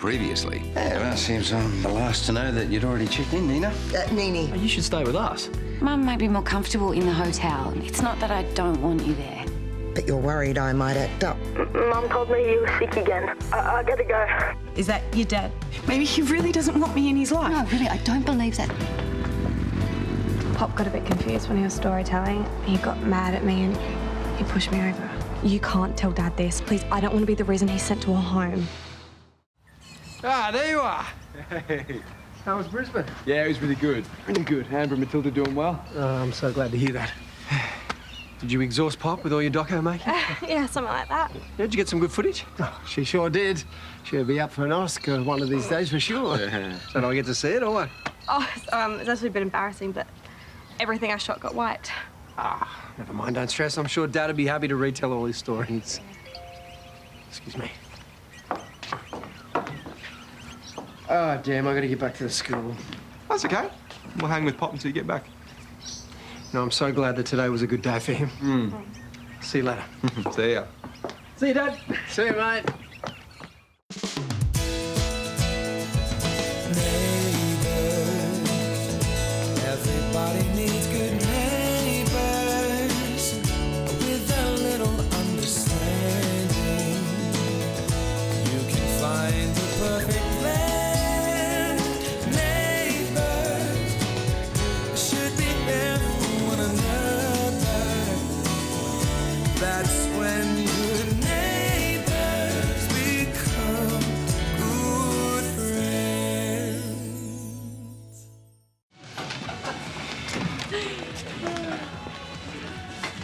previously. Yeah, well, it seems I'm the last to know that you'd already checked in, Nina. Nene. Oh, you should stay with us. Mum might be more comfortable in the hotel. It's not that I don't want you there. But you're worried I might act up. Mum told me you were sick again. I gotta go. Is that your dad? Maybe he really doesn't want me in his life. No, really, I don't believe that. Pop got a bit confused when he was storytelling. He got mad at me and he pushed me over. You can't tell Dad this. Please, I don't want to be the reason he's sent to a home. Ah, there you are. Hey, how was Brisbane? Yeah, it was really good. Really good. Amber and Matilda doing well. Oh, I'm so glad to hear that. Did you exhaust Pop with all your doco making? Yeah, something like that. Yeah, did you get some good footage? Oh, she sure did. She'll be up for an Oscar one of these days for sure. Yeah. So do I get to see it or what? Oh, it's actually a bit embarrassing, but everything I shot got white. Ah, never mind, don't stress. I'm sure Dad'd be happy to retell all his stories. Excuse me. Oh, damn, I gotta get back to the school. That's okay. We'll hang with Pop until you get back. No, I'm so glad that today was a good day for him. See you later. See ya. See you, Dad. See you, mate. Everybody needs good neighbors with a little understanding. You can find the perfect blend. Neighbors should be there for one another. That's when good neighbors become good friends.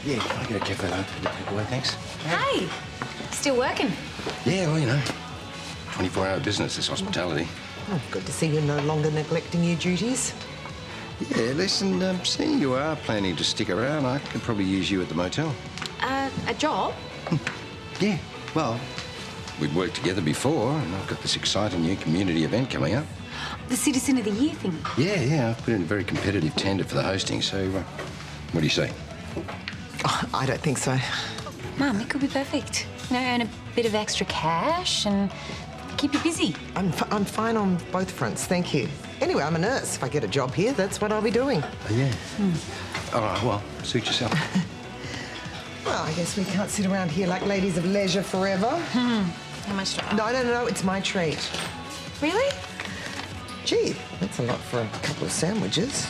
Yeah, can I get a cafe latte to take away, thanks? Hey, still working? Yeah, well, you know, 24-hour business, this hospitality. Oh, good to see you're no longer neglecting your duties. Yeah, listen, seeing you are planning to stick around, I could probably use you at the motel. A job? Yeah, well, we've worked together before, and I've got this exciting new community event coming up. The Citizen of the Year thing. Yeah, I've put in a very competitive tender for the hosting, so what do you say? Oh, I don't think so. Mum, it could be perfect. You know, earn a bit of extra cash and keep you busy. I'm fine on both fronts, thank you. Anyway, I'm a nurse. If I get a job here, that's what I'll be doing. Oh, yeah. All right, well, suit yourself. Well, I guess we can't sit around here like ladies of leisure forever. How much do I... No, it's my treat. Really? Gee, that's a lot for a couple of sandwiches.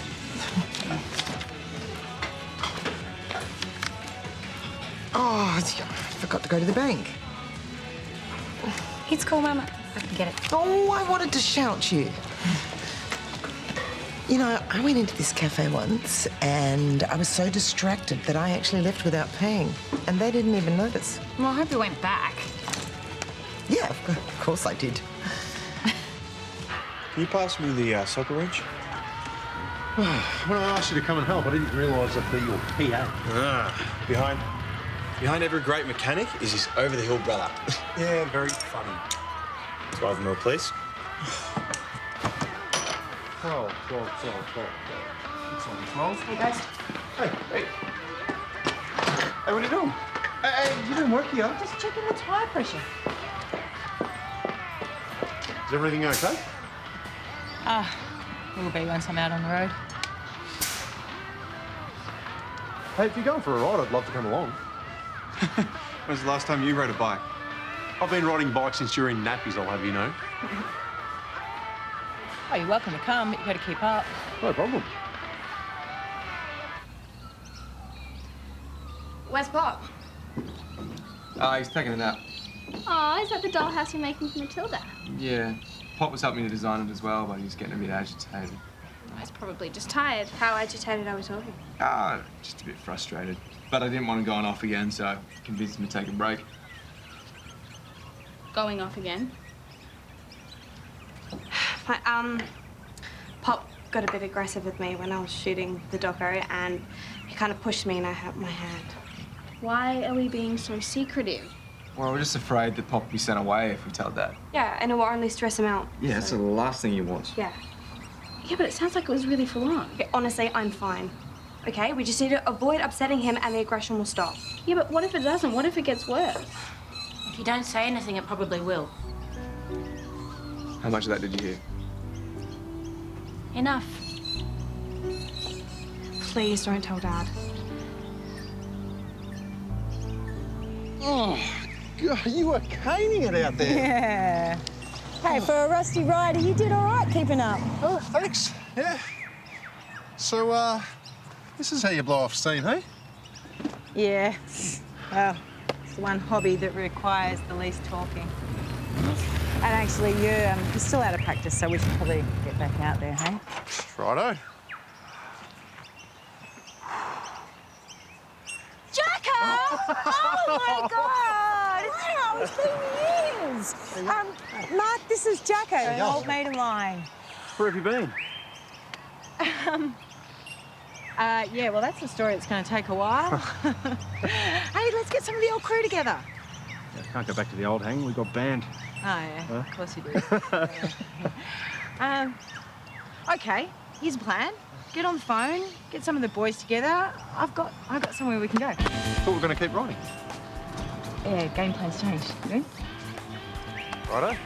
Oh, I forgot to go to the bank. It's cool, Mum. I can get it. Oh, I wanted to shout you. You know, I went into this cafe once and I was so distracted that I actually left without paying. And they didn't even notice. Well, I hope you went back. Yeah, of course I did. Can you pass me the soccer wrench? When I asked you to come and help, I didn't realise I'd be your PA. Behind every great mechanic is his over-the-hill brother. Yeah, very funny. Drive them all, please. 12. Hey, guys. Hey, what are you doing? Hey, you doing work here? Just checking the tyre pressure. Is everything okay? Will be once I'm out on the road. Hey, if you're going for a ride, I'd love to come along. When was the last time you rode a bike? I've been riding bikes since you're in nappies, I'll have you know. Oh, you're welcome to come, but you got to keep up. No problem. Where's Pop? He's taking a nap. Oh, is that the dollhouse you're making for Matilda? Yeah. Pop was helping me to design it as well, but he's getting a bit agitated. He's probably just tired. How agitated are we talking? Just a bit frustrated. But I didn't want him going off again, so I convinced him to take a break. Going off again? Pop got a bit aggressive with me when I was shooting the doco and he kind of pushed me and I hurt my hand. Why are we being so secretive? Well, we're just afraid that Pop will be sent away if we tell Dad. Yeah, and it will only stress him out. Yeah, that's the last thing he wants. Yeah. Yeah, but it sounds like it was really full on. Okay, honestly, I'm fine. Okay, we just need to avoid upsetting him and the aggression will stop. Yeah, but what if it doesn't? What if it gets worse? If you don't say anything, it probably will. How much of that did you hear? Enough. Please don't tell Dad. Oh, God, you were caning it out there. Yeah. Hey, for a rusty rider, you did all right keeping up. Oh, thanks. Yeah. So, this is how you blow off steam, hey? Yeah. Well, it's the one hobby that requires the least talking. And actually, you're still out of practice, so we should probably get back out there, hey? Righto. Jacko! Oh, my God! It's been years. Mark, this is Jacko, an old mate of mine. Where have you been? Yeah, well, that's a story that's going to take a while. Hey, let's get some of the old crew together. Yeah, can't go back to the old hang. We got banned. Oh, yeah, Huh? of course you do. OK, here's a plan. Get on the phone, get some of the boys together. I've got somewhere we can go. Thought we were going to keep riding. Yeah, game plan's changed. You know? Righto.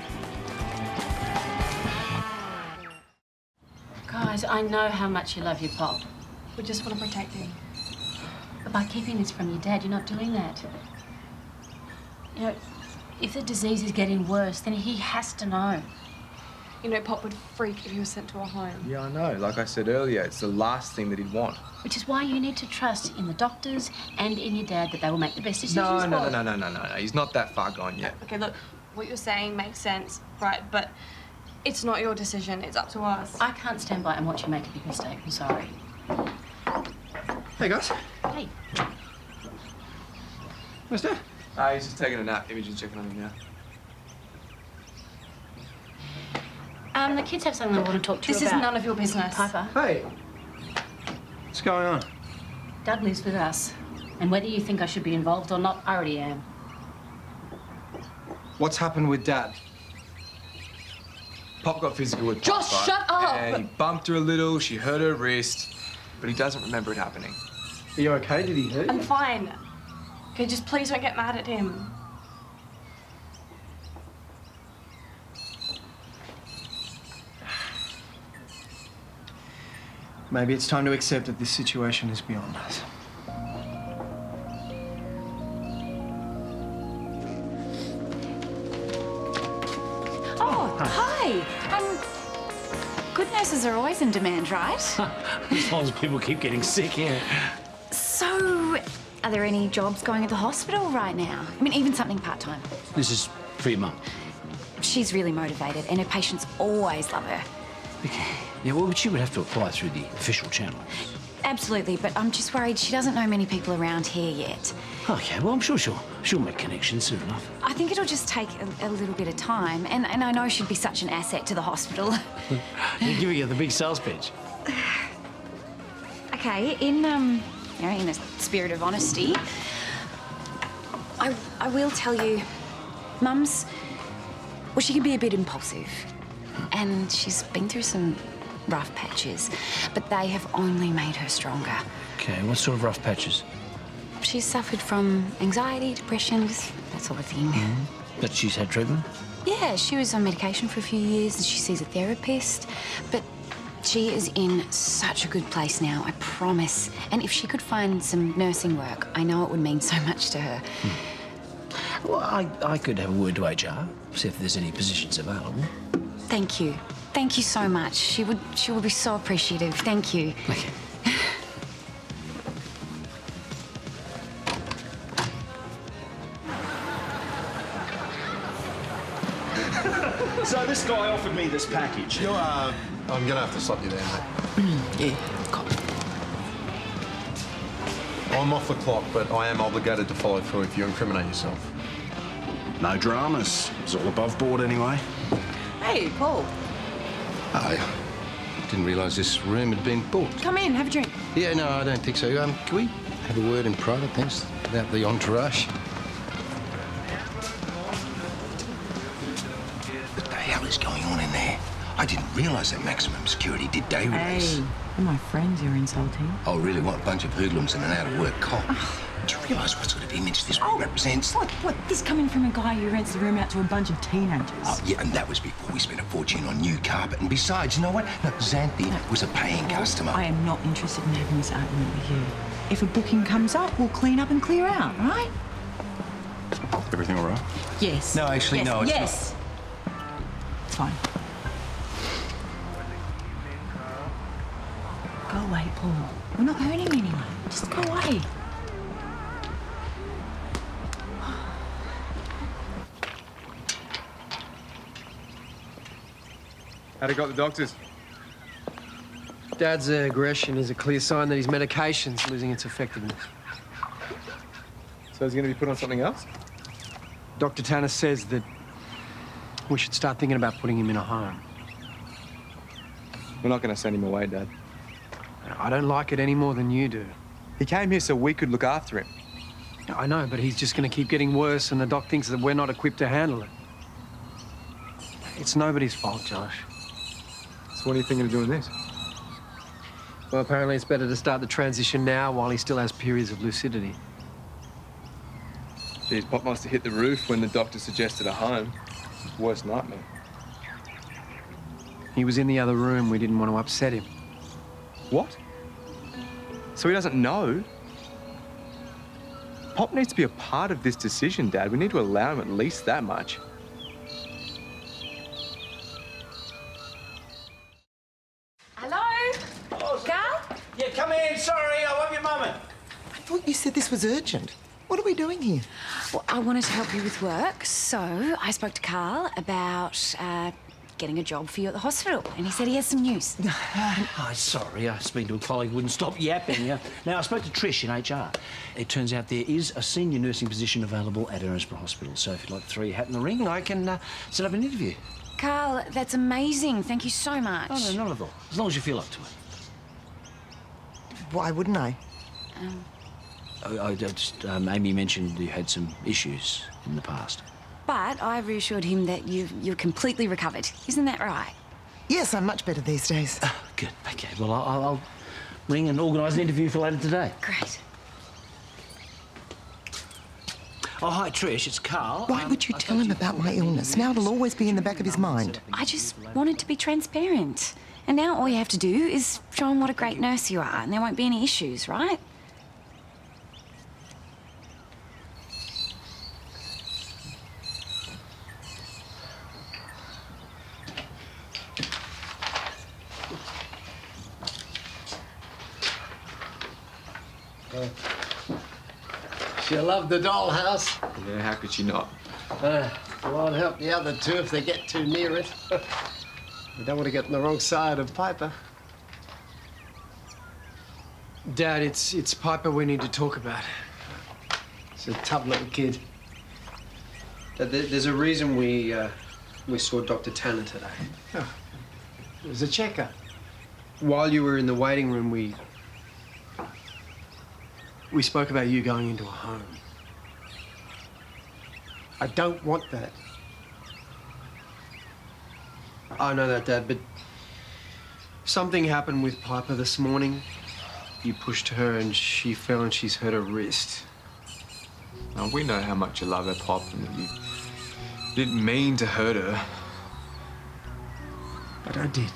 Guys, I know how much you love your pop. We just want to protect him. But by keeping this from your dad, you're not doing that. You know, if the disease is getting worse, then he has to know. You know, Pop would freak if he was sent to a home. Yeah, I know. Like I said earlier, it's the last thing that he'd want. Which is why you need to trust in the doctors and in your dad that they will make the best decisions. No. He's not that far gone yet. Okay, look, what you're saying makes sense, right? But it's not your decision. It's up to us. I can't stand by and watch you make a big mistake. I'm sorry. Hey, guys. Hey. Where's Dad? He's just taking a nap. Imogen's checking on him now. The kids have something they want to talk to you This about. is none of your business. Piper, Hey. What's going on? Doug lives with us. And whether you think I should be involved or not, I already am. What's happened with Dad? Pop got physical with Josh, Papa, shut up! And he bumped her a little, she hurt her wrist, but he doesn't remember it happening. Are you okay? Did he hurt you? I'm fine. Okay, just please don't get mad at him. Maybe it's time to accept that this situation is beyond us. Oh, hi. Good nurses are always in demand, right? As long as people keep getting sick, yeah. So, are there any jobs going at the hospital right now? I mean, even something part-time. This is for your mum. She's really motivated and her patients always love her. Okay. Yeah, well, but she would have to apply through the official channel. Absolutely, but I'm just worried she doesn't know many people around here yet. Okay, well, I'm sure she'll make connections soon enough. I think it'll just take a little bit of time, and I know she'd be such an asset to the hospital. You're giving her the big sales pitch. Okay, in the spirit of honesty, I will tell you, Mum's, well, she can be a bit impulsive, and she's been through some rough patches, but they have only made her stronger. Okay, what sort of rough patches? She's suffered from anxiety, depression, that sort of thing. But she's had treatment? Yeah, she was on medication for a few years and she sees a therapist, but she is in such a good place now, I promise. And if she could find some nursing work, I know it would mean so much to her. Well, I could have a word to HR, see if there's any positions available. Thank you. Thank you so much. She would be so appreciative. Thank you. Okay. So this guy offered me this package. I'm going to have to stop you there, mate. Yeah. I'm off the clock, but I am obligated to follow through if you incriminate yourself. No dramas. It's all above board anyway. Hey, Paul. I didn't realise this room had been booked. Come in, have a drink. Yeah, no, I don't think so. Can we have a word in private, thanks, about the entourage? What the hell is going on in there? I didn't realise that maximum security did day release. Hey, they're my friends you're insulting. Oh, really? What, a bunch of hoodlums and an out-of-work cop? Do you realise what sort of image this represents? What? This coming from a guy who rents the room out to a bunch of teenagers? Oh, yeah, and that was before we spent a fortune on new carpet. And besides, you know what? No, Xanthi was a paying customer. I am not interested in having this argument with you. If a booking comes up, we'll clean up and clear out, right? Everything all right? Yes. No, actually, yes. no, it's yes. It's fine. Go away, Paul. We're not hurting anyone. Just go away. How'd it got the doctors? Dad's aggression is a clear sign that his medication's losing its effectiveness. So he's going to be put on something else? Dr. Tanner says that we should start thinking about putting him in a home. We're not going to send him away, Dad. I don't like it any more than you do. He came here so we could look after him. I know, but he's just going to keep getting worse, and the doc thinks that we're not equipped to handle it. It's nobody's fault, Josh. So what are you thinking of doing this? Well, apparently it's better to start the transition now while he still has periods of lucidity. Geez, Pop must have hit the roof when the doctor suggested a home. Worst nightmare. He was in the other room. We didn't want to upset him. What? So he doesn't know? Pop needs to be a part of this decision, Dad. We need to allow him at least that much. Hello? Karl? Yeah, come in. Sorry, I won't be a moment. I thought you said this was urgent. What are we doing here? Well, I wanted to help you with work, so I spoke to Karl about getting a job for you at the hospital, and he said he has some news. Oh, sorry, I was speaking to a colleague who wouldn't stop yapping. Now, I spoke to Trish in HR. It turns out there is a senior nursing position available at Erinsborough Hospital, so if you'd like to throw your hat in the ring, I can set up an interview. Karl, that's amazing. Thank you so much. Oh, no, not at all. As long as you feel up to it. Why wouldn't I? Amy mentioned you had some issues in the past. But I reassured him that you're completely recovered. Isn't that right? Yes, I'm much better these days. Good. OK, well, I'll ring and organise an interview for later today. Great. Oh, hi, Trish. It's Karl. Why would you tell him about my illness? Now it'll always be in the back of his mind. I just wanted to be transparent. And now all you have to do is show him what a great nurse you are, and there won't be any issues, right? She loved the dollhouse. Yeah, how could she not? Won't help the other two if they get too near it. We don't want to get on the wrong side of Piper. Dad, it's Piper we need to talk about. She's a tough little kid. There's a reason we saw Dr. Tanner today. Oh, it was a checkup. While you were in the waiting room, we spoke about you going into a home. I don't want that. I know that, Dad, but something happened with Piper this morning. You pushed her and she fell and she's hurt her wrist. Now, we know how much you love her, Pop, and that you didn't mean to hurt her. But I did.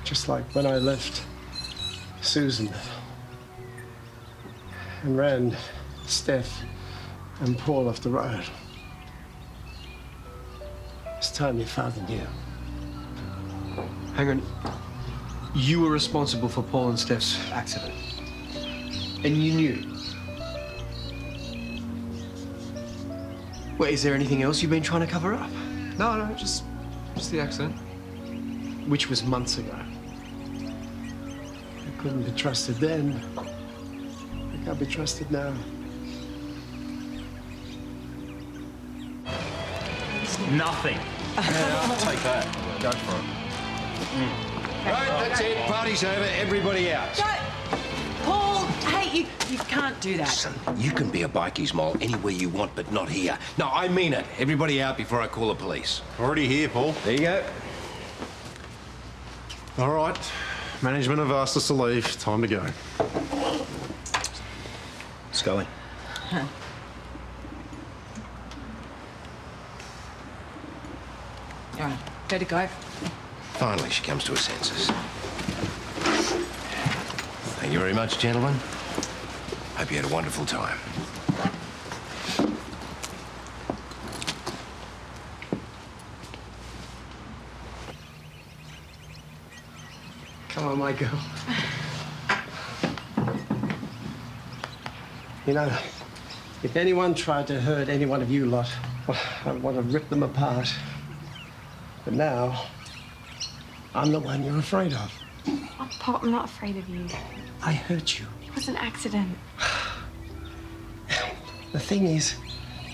Just like when I left Susan and ran Steph and Paul off the road. It's time your father knew. Hang on. You were responsible for Paul and Steph's accident. And you knew. Wait, is there anything else you've been trying to cover up? No, just the accident. Which was months ago. I couldn't be trusted then. I can't be trusted now. Nothing. I'll take that. Go for it. Right, that's it. Party's over. Everybody out. Paul, hey, you can't do that. Son, you can be a bikies mole anywhere you want, but not here. No, I mean it. Everybody out before I call the police. Already here, Paul. There you go. All right. Management have asked us to leave. Time to go. Scully. Huh. All right, go to go. Finally, she comes to her senses. Thank you very much, gentlemen. Hope you had a wonderful time. Come on, my girl. You know, if anyone tried to hurt any one of you lot, well, I'd want to rip them apart. But now, I'm the one you're afraid of. Oh, Pop, I'm not afraid of you. I hurt you. It was an accident. The thing is,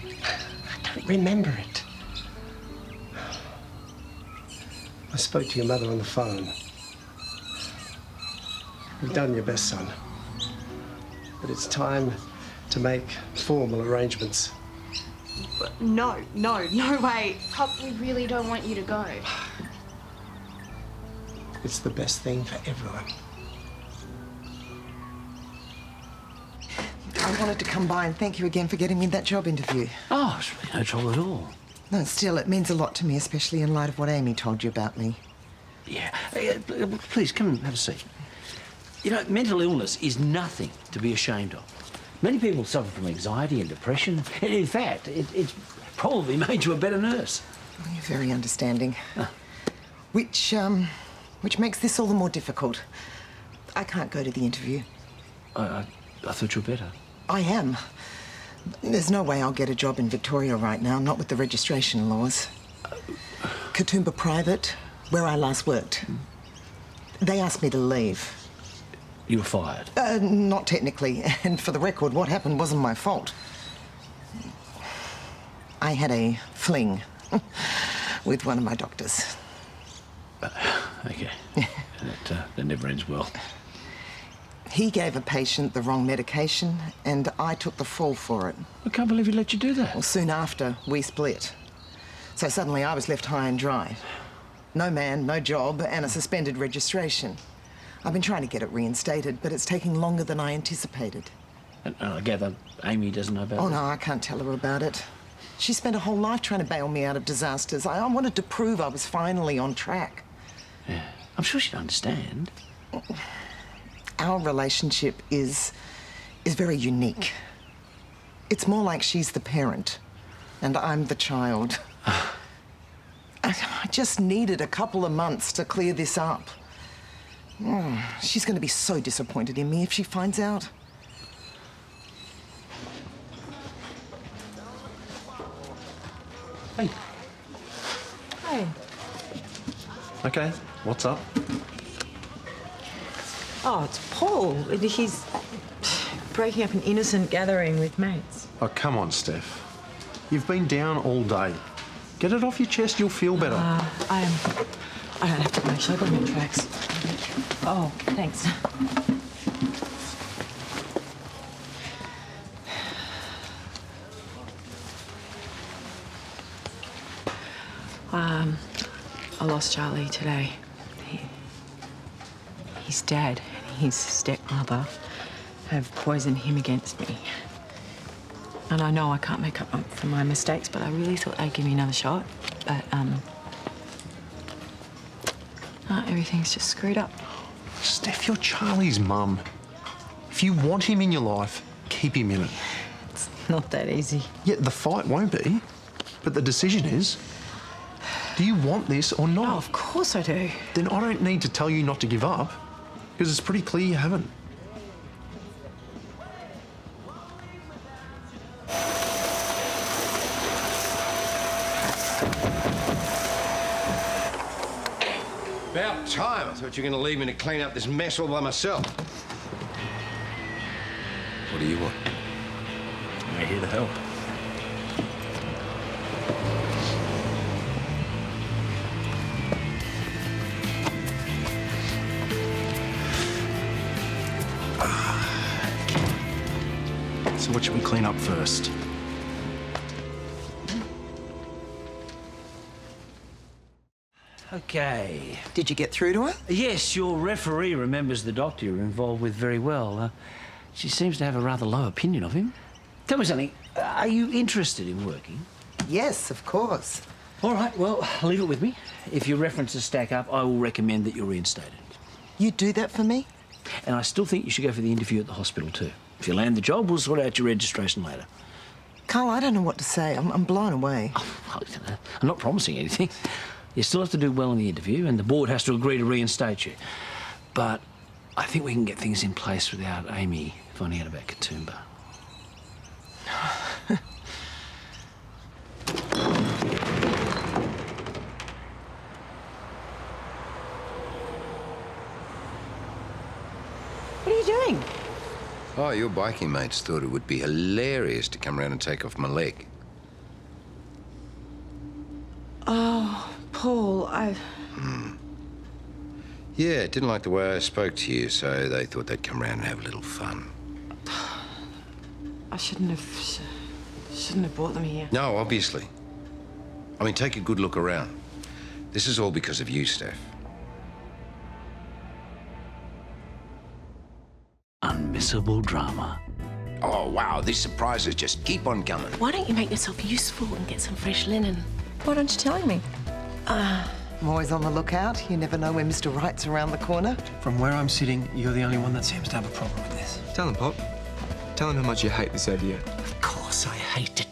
I don't remember it. I spoke to your mother on the phone. You've done your best, son. But it's time to make formal arrangements. No way. Pop, we really don't want you to go. It's the best thing for everyone. I wanted to come by and thank you again for getting me that job interview. Oh, it's really no trouble at all. No, still, it means a lot to me, especially in light of what Amy told you about me. Yeah. Please, come and have a seat. You know, mental illness is nothing to be ashamed of. Many people suffer from anxiety and depression. And in fact, it's probably made you a better nurse. Oh, you're very understanding. Which makes this all the more difficult. I can't go to the interview. I thought you were better. I am. There's no way I'll get a job in Victoria right now, not with the registration laws. Katoomba Private, where I last worked. They asked me to leave. You were fired? Not technically. And for the record, what happened wasn't my fault. I had a fling with one of my doctors. Okay. That never ends well. He gave a patient the wrong medication, and I took the fall for it. I can't believe he let you do that. Well, soon after, we split. So suddenly I was left high and dry. No man, no job, and a suspended registration. I've been trying to get it reinstated, but it's taking longer than I anticipated. And I gather Amy doesn't know about it? Oh, no, I can't tell her about it. She spent her whole life trying to bail me out of disasters. I wanted to prove I was finally on track. Yeah. I'm sure she'd understand. Our relationship is very unique. It's more like she's the parent and I'm the child. I just needed a couple of months to clear this up. She's going to be so disappointed in me if she finds out. Hey. Hey. Okay, what's up? Oh, it's Paul. He's breaking up an innocent gathering with mates. Oh, come on, Steph. You've been down all day. Get it off your chest, you'll feel better. I don't have to go. Shall I go on tracks? Oh, thanks. I lost Charlie today. His dad and his stepmother have poisoned him against me. And I know I can't make up for my mistakes, but I really thought they'd give me another shot. But, everything's just screwed up. Steph, you're Charlie's mum. If you want him in your life, keep him in it. It's not that easy. Yeah, the fight won't be, but the decision is. Do you want this or not? Oh, of course I do. Then I don't need to tell you not to give up, because it's pretty clear you haven't. About time. I thought you were going to leave me to clean up this mess all by myself. What do you want? We're here to help. So what should we clean up first? OK. Did you get through to her? Yes, your referee remembers the doctor you're involved with very well. She seems to have a rather low opinion of him. Tell me something. Are you interested in working? Yes, of course. All right, well, leave it with me. If your references stack up, I will recommend that you're reinstated. You'd do that for me? And I still think you should go for the interview at the hospital too. If you land the job, we'll sort out your registration later. Karl, I don't know what to say. I'm blown away. I'm not promising anything. You still have to do well in the interview, and the board has to agree to reinstate you. But I think we can get things in place without Amy finding out about Katoomba. What are you doing? Oh, your biking mates thought it would be hilarious to come around and take off my leg. Oh, Paul, Yeah, didn't like the way I spoke to you, so they thought they'd come around and have a little fun. I shouldn't have brought them here. No, obviously. I mean, take a good look around. This is all because of you, Steph. Unmissable drama. Oh, wow, these surprises just keep on coming. Why don't you make yourself useful and get some fresh linen? Why aren't you telling me? I'm always on the lookout. You never know when Mr. Right's around the corner. From where I'm sitting, you're the only one that seems to have a problem with this. Tell him, Pop. Tell him how much you hate this idea. Of course I hate it.